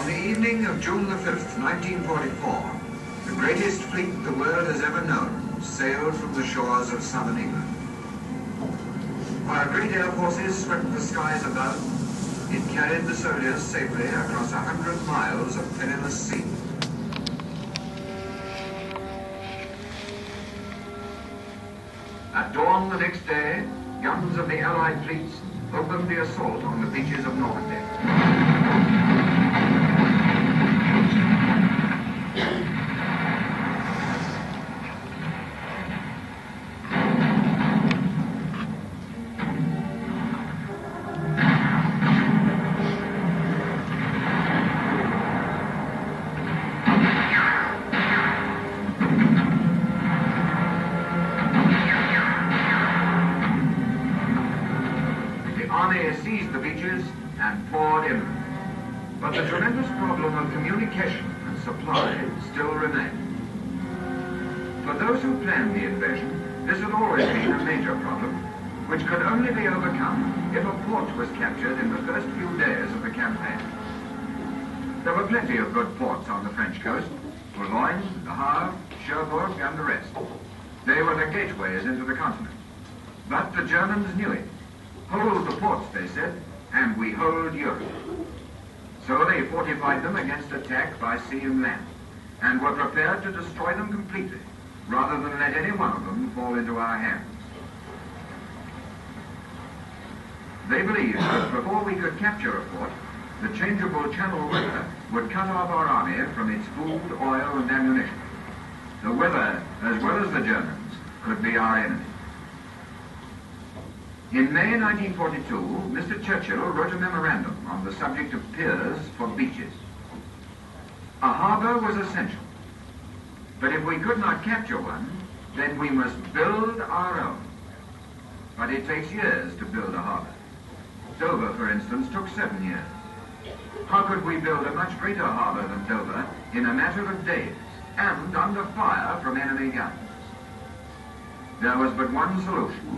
On the evening of June the 5th, 1944, the greatest fleet the world has ever known sailed from the shores of southern England. While great air forces swept the skies above, it carried the soldiers safely across 100 miles of perilous sea. At dawn the next day, guns of the Allied fleets opened the assault on the beaches of Normandy. Seized the beaches and poured in. But the tremendous problem of communication and supply still remained. For those who planned the invasion, this had always been a major problem, which could only be overcome if a port was captured in the first few days of the campaign. There were plenty of good ports on the French coast: Boulogne, Le Havre, Cherbourg, and the rest. They were the gateways into the continent. But the Germans knew it. Hold the ports, they said, and we hold Europe. So they fortified them against attack by sea and land, and were prepared to destroy them completely, rather than let any one of them fall into our hands. They believed that before we could capture a port, the changeable Channel weather would cut off our army from its food, oil, and ammunition. The weather, as well as the Germans, could be our enemy. In May 1942, Mr. Churchill wrote a memorandum on the subject of piers for beaches. A harbour was essential, but if we could not capture one, then we must build our own. But it takes years to build a harbour. Dover, for instance, took 7 years. How could we build a much greater harbour than Dover in a matter of days, and under fire from enemy guns? There was but one solution.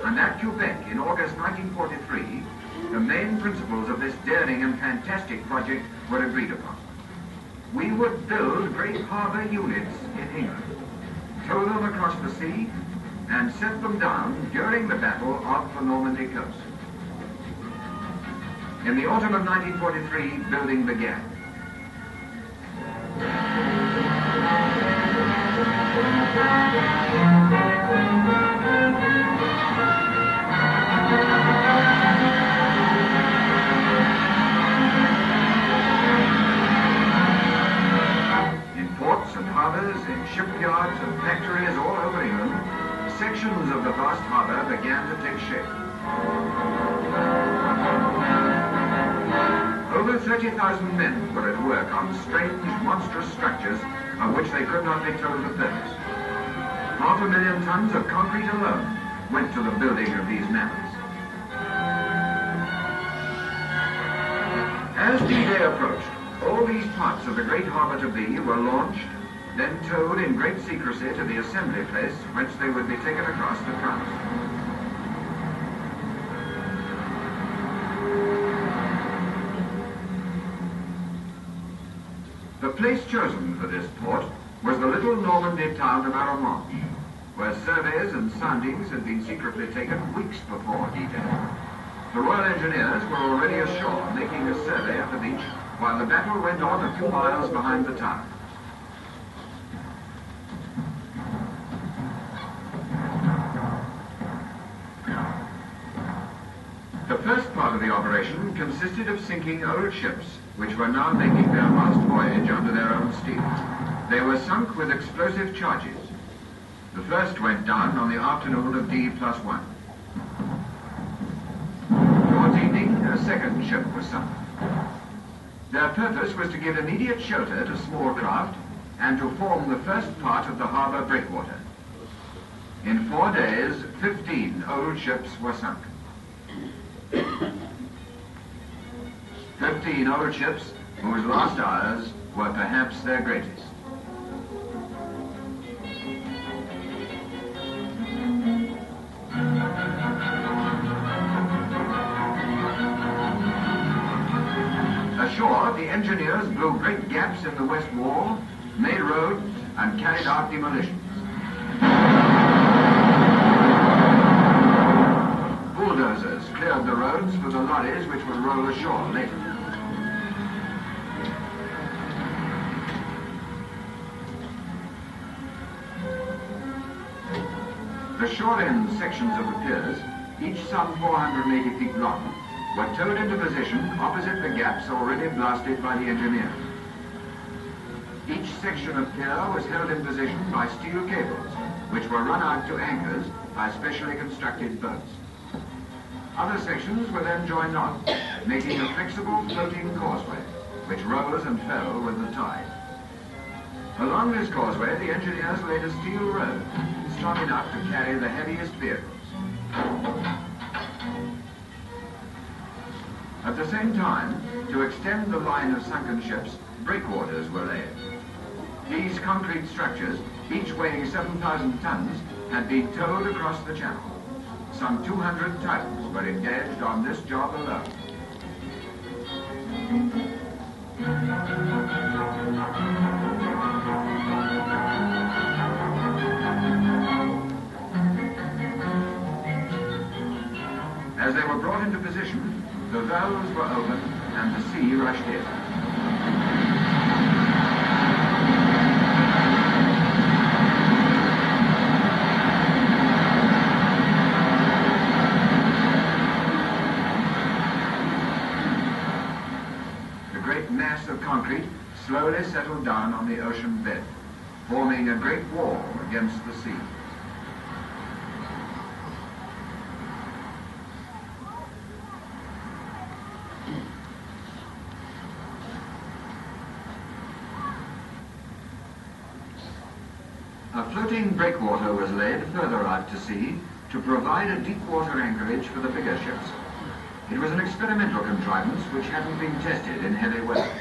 And at Quebec in August 1943, the main principles of this daring and fantastic project were agreed upon. We would build great harbour units in England, tow them across the sea, and set them down during the battle off the Normandy coast. In the autumn of 1943, building began. In shipyards and factories all over England, sections of the vast harbour began to take shape. Over 30,000 men were at work on strange, monstrous structures of which they could not be told the purpose. 500,000 tons of concrete alone went to the building of these mammoths. As D-Day approached, all these parts of the great harbour to be were launched, then towed in great secrecy to the assembly place whence they would be taken across to France. The place chosen for this port was the little Normandy town of Armand, where surveys and soundings had been secretly taken weeks before D-Day. The Royal Engineers were already ashore making a survey of the beach while the battle went on a few miles behind the town. The first part of the operation consisted of sinking old ships, which were now making their last voyage under their own steam. They were sunk with explosive charges. The first went down on the afternoon of D+1. Towards evening, a second ship was sunk. Their purpose was to give immediate shelter to small craft and to form the first part of the harbour breakwater. In 4 days, 15 old ships were sunk. 15 old ships whose last hours were perhaps their greatest. Ashore, short, the engineers blew great gaps in the west wall, made roads, and carried out demolitions. Bulldozers cleared the roads for the lorries which would roll ashore later. The shore-end sections of the piers, each some 480 feet long, were towed into position opposite the gaps already blasted by the engineers. Each section of pier was held in position by steel cables, which were run out to anchors by specially constructed boats. Other sections were then joined on, making a flexible floating causeway, which rose and fell with the tide. Along this causeway, the engineers laid a steel road, strong enough to carry the heaviest vehicles. At the same time, to extend the line of sunken ships, breakwaters were laid. These concrete structures, each weighing 7,000 tons, had been towed across the channel. Some 200 tons were engaged on this job alone. As they were brought into position, the valves were opened and the sea rushed in. The great mass of concrete slowly settled down on the ocean bed, forming a great wall against the sea. A floating breakwater was laid further out to sea to provide a deep water anchorage for the bigger ships. It was an experimental contrivance which hadn't been tested in heavy weather.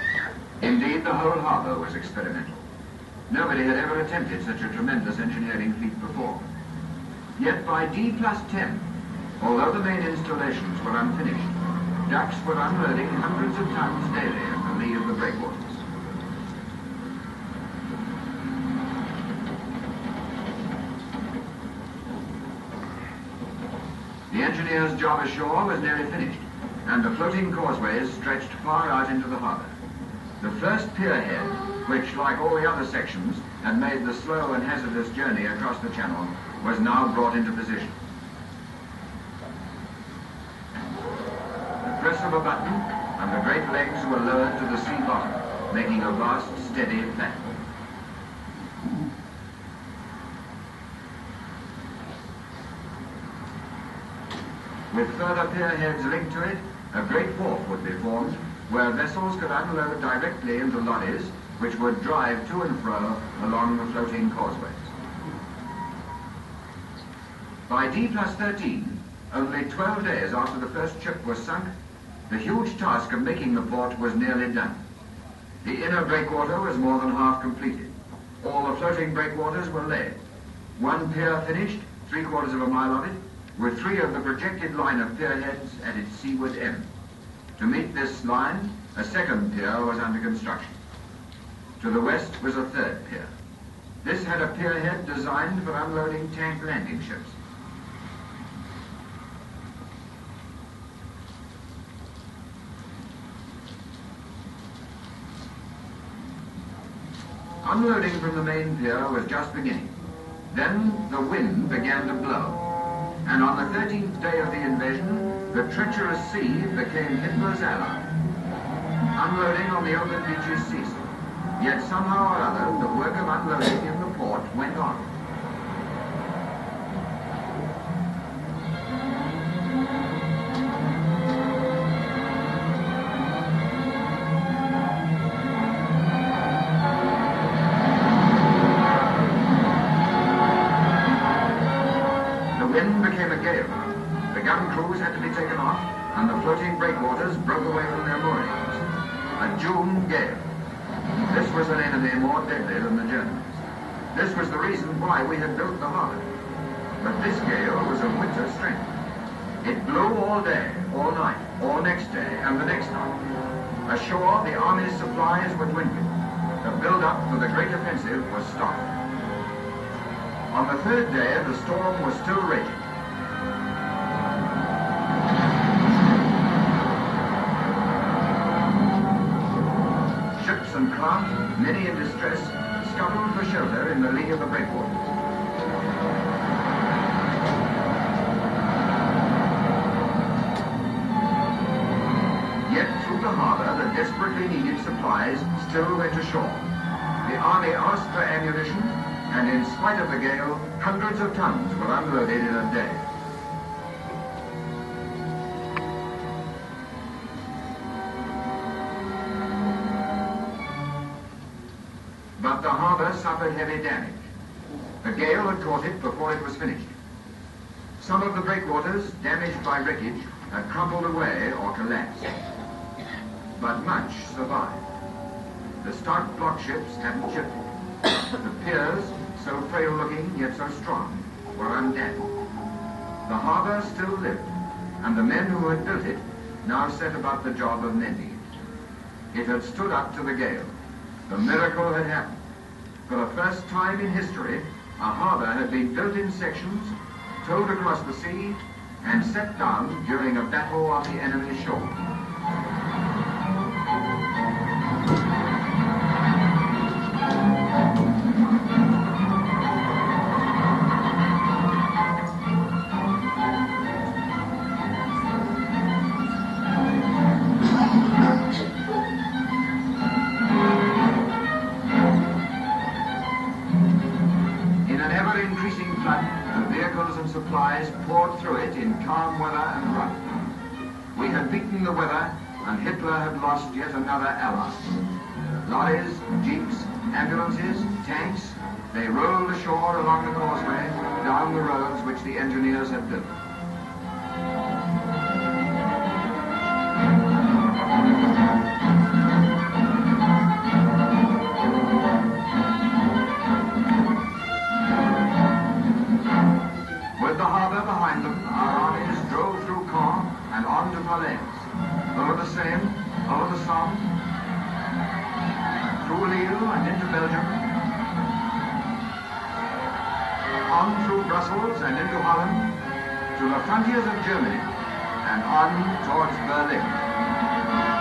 Indeed, the whole harbour was experimental. Nobody had ever attempted such a tremendous engineering feat before. Yet by D+10, although the main installations were unfinished, ducks were unloading hundreds of tons daily in the lee of the breakwaters. The engineers' job ashore was nearly finished, and the floating causeways stretched far out into the harbour. The first pier head, which, like all the other sections, had made the slow and hazardous journey across the channel, was now brought into position. The press of a button, and the great legs were lowered to the sea bottom, making a vast, steady platform. With further pier heads linked to it, a great wharf would be formed where vessels could unload directly into lorries which would drive to and fro along the floating causeways. By D+13, only 12 days after the first ship was sunk, the huge task of making the port was nearly done. The inner breakwater was more than half completed. All the floating breakwaters were laid. One pier finished, 3/4 of a mile of it, with 3 of the projected line of pier heads at its seaward end. To meet this line, a second pier was under construction. To the west was a third pier. This had a pier head designed for unloading tank landing ships. Unloading from the main pier was just beginning. Then the wind began to blow. And on the 13th day of the invasion, the treacherous sea became Hitler's ally. Unloading on the open beaches ceased. Yet somehow or other, the work of unloading in the port went on. The gun crews had to be taken off, and the floating breakwaters broke away from their moorings. A June gale. This was an enemy more deadly than the Germans. This was the reason why we had built the harbour. But this gale was of winter strength. It blew all day, all night, all next day, and the next night. Ashore, the army's supplies were dwindling. The build-up for the great offensive was stopped. On the third day, the storm was still raging. Ships and craft, many in distress, scuttled for shelter in the lee of the breakwaters. Yet through the harbour, the desperately needed supplies still went ashore. The army asked for ammunition, and in spite of the gale, hundreds of tons were unloaded in a day. But the harbour suffered heavy damage. The gale had caught it before it was finished. Some of the breakwaters, damaged by wreckage, had crumbled away or collapsed. But much survived. The stout block ships hadn't shifted. The piers, so frail-looking yet so strong, were undamaged. The harbour still lived, and the men who had built it now set about the job of mending it. It had stood up to the gale. The miracle had happened. For the first time in history, a harbour had been built in sections, towed across the sea, and set down during a battle on the enemy's shore. Supplies poured through it in calm weather and rough. We had beaten the weather, and Hitler had lost yet another ally. Lorries, jeeps, ambulances, tanks, they rolled ashore along the causeway, down the roads which the engineers had built. Over the Seine, over the Somme, through Lille and into Belgium, on through Brussels and into Holland, to the frontiers of Germany, and on towards Berlin.